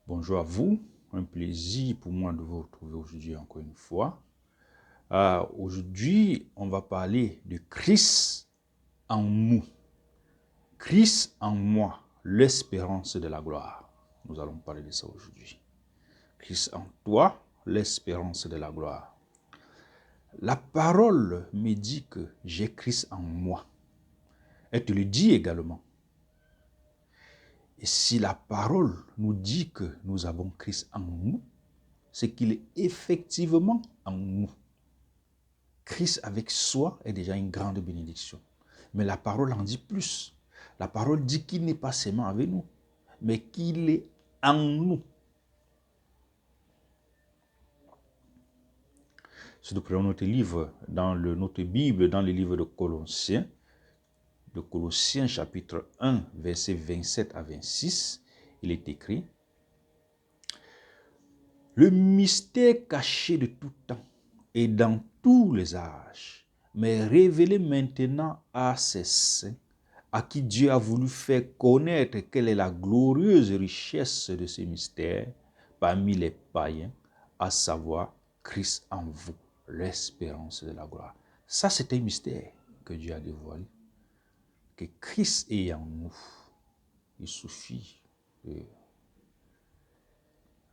Bonjour à vous, un plaisir pour moi de vous retrouver aujourd'hui encore une fois. Aujourd'hui, on va parler de Christ en nous. Christ en moi, l'espérance de la gloire. Nous allons parler de ça aujourd'hui. Christ en toi, l'espérance de la gloire. La parole me dit que j'ai Christ en moi. Elle te le dit également. Et si la parole nous dit que nous avons Christ en nous, c'est qu'il est effectivement en nous. Christ avec soi est déjà une grande bénédiction. Mais la parole en dit plus. La parole dit qu'il n'est pas seulement avec nous, mais qu'il est en nous. Si nous prenons notre livre, notre Bible, dans le livre de Colossiens chapitre 1, versets 27 à 26, il est écrit: le mystère caché de tout temps et dans tous les âges, mais révélé maintenant à ses saints, à qui Dieu a voulu faire connaître quelle est la glorieuse richesse de ce mystère parmi les païens, à savoir Christ en vous, l'espérance de la gloire. Ça, c'est un mystère que Dieu a dévoilé. Que Christ est en nous. Il suffit de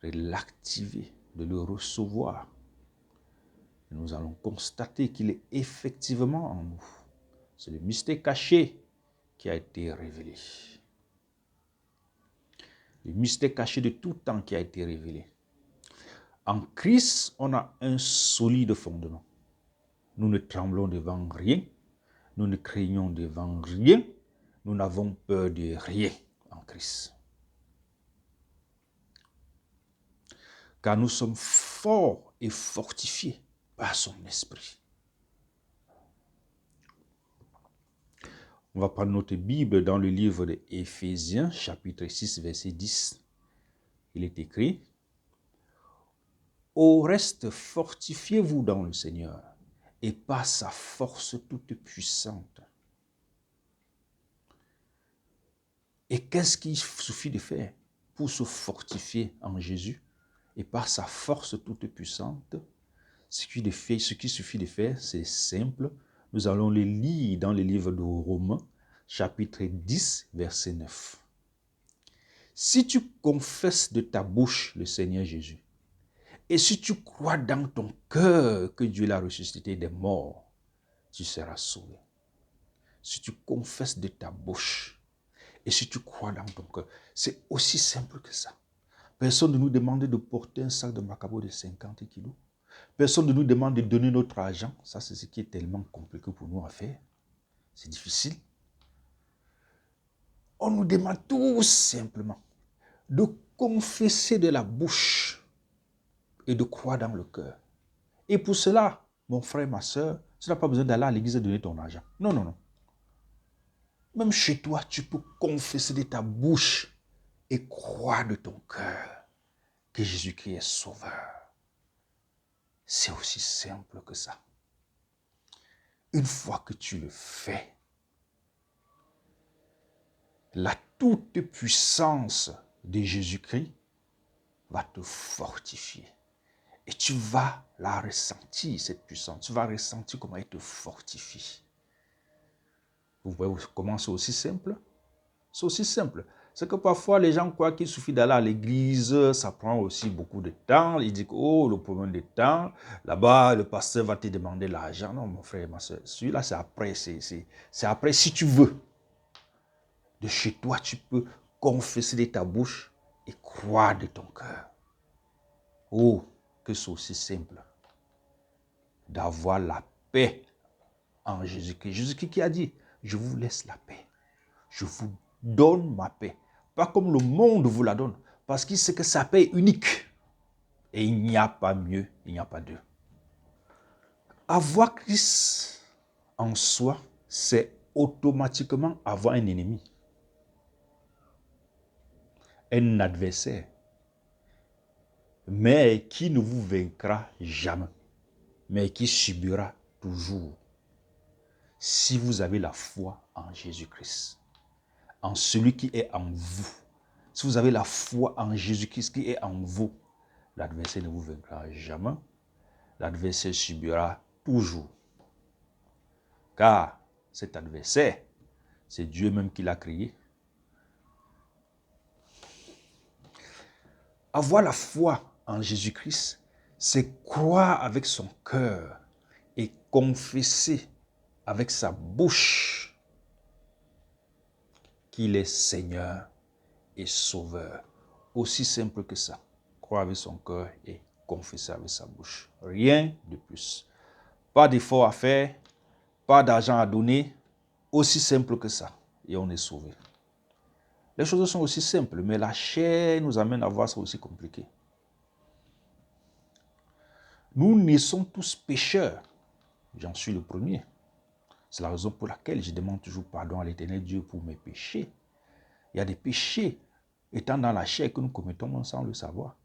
l'activer, de le recevoir. Et nous allons constater qu'il est effectivement en nous. C'est le mystère caché qui a été révélé. Le mystère caché de tout temps qui a été révélé. En Christ, on a un solide fondement. Nous ne tremblons devant rien. Nous ne craignons devant rien. Nous n'avons peur de rien en Christ. Car nous sommes forts et fortifiés par son esprit. On va prendre notre Bible dans le livre de Éphésiens, chapitre 6, verset 10. Il est écrit: au reste, fortifiez-vous dans le Seigneur et par sa force toute puissante. Et qu'est-ce qu'il suffit de faire pour se fortifier en Jésus et par sa force toute puissante? Ce qui suffit de faire, c'est simple. Nous allons le lire dans le livre de Romains, chapitre 10, verset 9. Si tu confesses de ta bouche le Seigneur Jésus, et si tu crois dans ton cœur que Dieu l'a ressuscité des morts, tu seras sauvé. Si tu confesses de ta bouche, et si tu crois dans ton cœur, c'est aussi simple que ça. Personne ne nous demande de porter un sac de macabo de 50 kilos. Personne ne nous demande de donner notre argent. Ça, c'est ce qui est tellement compliqué pour nous à faire. C'est difficile. On nous demande tout simplement de confesser de la bouche et de croire dans le cœur. Et pour cela, mon frère, ma soeur, tu n'as pas besoin d'aller à l'église et donner ton argent. Non, non, non. Même chez toi, tu peux confesser de ta bouche et croire de ton cœur que Jésus-Christ est sauveur. C'est aussi simple que ça. Une fois que tu le fais, la toute puissance de Jésus-Christ va te fortifier. Et tu vas la ressentir, cette puissance. Tu vas ressentir comment elle te fortifie. Vous voyez comment c'est aussi simple? C'est aussi simple. C'est que parfois, les gens croient qu'il suffit d'aller à l'église, ça prend aussi beaucoup de temps. Ils disent, oh, le problème de temps, là-bas, le pasteur va te demander l'argent. Non, mon frère, ma soeur, celui-là, c'est après. C'est après, si tu veux. De chez toi, tu peux confesser de ta bouche et croire de ton cœur. Oh, que c'est aussi simple d'avoir la paix en Jésus-Christ. Jésus-Christ qui a dit, je vous laisse la paix. Je vous donne ma paix. Pas comme le monde vous la donne. Parce qu'il sait que sa paix est unique. Et il n'y a pas mieux, il n'y a pas deux. Avoir Christ en soi, c'est automatiquement avoir un ennemi. Un adversaire. Mais qui ne vous vaincra jamais. Mais qui subira toujours. Si vous avez la foi en Jésus-Christ. En celui qui est en vous. si vous avez la foi en Jésus-Christ qui est en vous, l'adversaire ne vous vaincra jamais. L'adversaire subira toujours. Car cet adversaire, c'est Dieu même qui l'a créé. Avoir la foi en Jésus-Christ, c'est croire avec son cœur et confesser avec sa bouche qu'il est Seigneur et Sauveur. Aussi simple que ça. Croire avec son cœur et confesser avec sa bouche. Rien de plus. Pas d'effort à faire, pas d'argent à donner. Aussi simple que ça. Et on est sauvé. Les choses sont aussi simples, mais la chair nous amène à voir ça aussi compliqué. Nous naissons tous pécheurs. J'en suis le premier. C'est la raison pour laquelle je demande toujours pardon à l'Éternel Dieu pour mes péchés. Il y a des péchés étant dans la chair que nous commettons sans le savoir.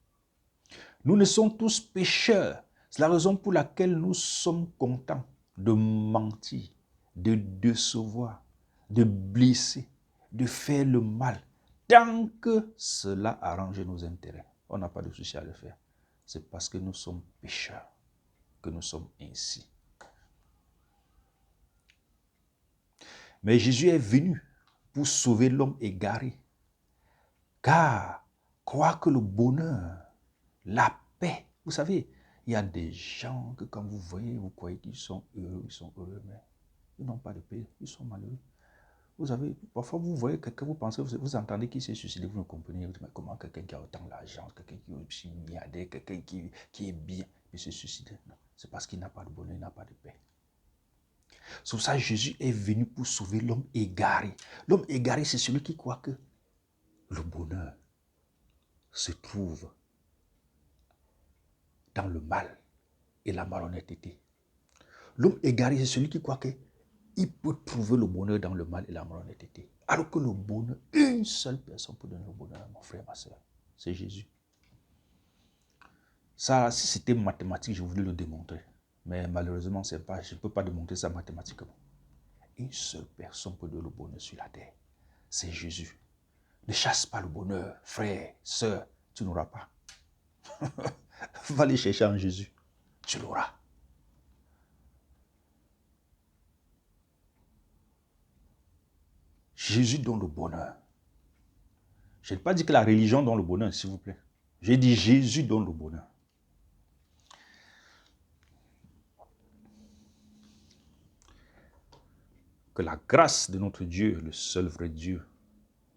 Nous naissons tous pécheurs. C'est la raison pour laquelle nous sommes contents de mentir, de décevoir, de blesser, de faire le mal. Tant que cela arrange nos intérêts, on n'a pas de souci à le faire. C'est parce que nous sommes pécheurs que nous sommes ainsi. Mais Jésus est venu pour sauver l'homme égaré. Car croire que le bonheur, la paix, vous savez, il y a des gens que quand vous voyez, vous croyez qu'ils sont heureux, mais ils n'ont pas de paix, ils sont malheureux. Vous avez, parfois vous voyez quelqu'un, vous pensez, vous entendez qu'il s'est suicidé, vous ne comprenez pas comment quelqu'un qui a autant d'argent, quelqu'un qui est aussi milliardaire, quelqu'un qui est bien, il se suicide. Non, c'est parce qu'il n'a pas de bonheur, il n'a pas de paix. C'est pour ça que Jésus est venu pour sauver l'homme égaré. L'homme égaré, c'est celui qui croit que le bonheur se trouve dans le mal et la malhonnêteté. L'homme égaré, c'est celui qui croit qu'il peut trouver le bonheur dans le mal et la malhonnêteté. Alors que le bonheur, une seule personne peut donner le bonheur, mon frère, ma soeur, c'est Jésus. Ça, si c'était mathématique, je voulais le démontrer. Mais malheureusement, je ne peux pas démontrer ça mathématiquement. Une seule personne peut donner le bonheur sur la terre. C'est Jésus. Ne chasse pas le bonheur, frère, soeur, tu n'auras pas. Va aller chercher en Jésus, tu l'auras. Jésus donne le bonheur. Je n'ai pas dit que la religion donne le bonheur, s'il vous plaît. J'ai dit Jésus donne le bonheur. Que la grâce de notre Dieu, le seul vrai Dieu,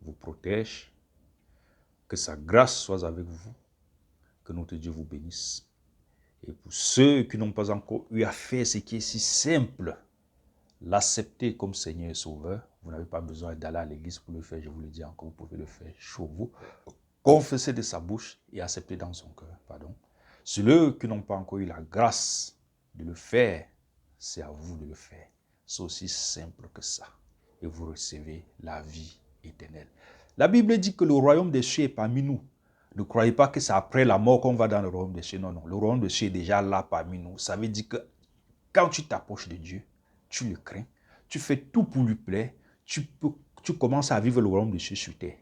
vous protège. Que sa grâce soit avec vous. Que notre Dieu vous bénisse. Et pour ceux qui n'ont pas encore eu à faire ce qui est si simple, l'accepter comme Seigneur et Sauveur, vous n'avez pas besoin d'aller à l'église pour le faire, je vous le dis encore, vous pouvez le faire chez vous. Confesser de sa bouche et accepter dans son cœur. Pardon. Ceux qui n'ont pas encore eu la grâce de le faire, c'est à vous de le faire. C'est aussi simple que ça. Et vous recevez la vie éternelle. La Bible dit que le royaume des cieux est parmi nous. Ne croyez pas que c'est après la mort qu'on va dans le royaume des cieux. Non, non. Le royaume des cieux est déjà là parmi nous. Ça veut dire que quand tu t'approches de Dieu, tu le crains, tu fais tout pour lui plaire, tu commences à vivre le royaume des cieux sur terre.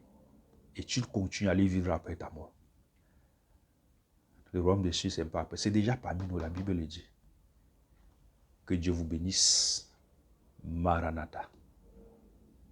Et tu continues à aller vivre après ta mort. Le royaume des cieux, c'est pas après. C'est déjà parmi nous, la Bible le dit. Que Dieu vous bénisse. Maranatha.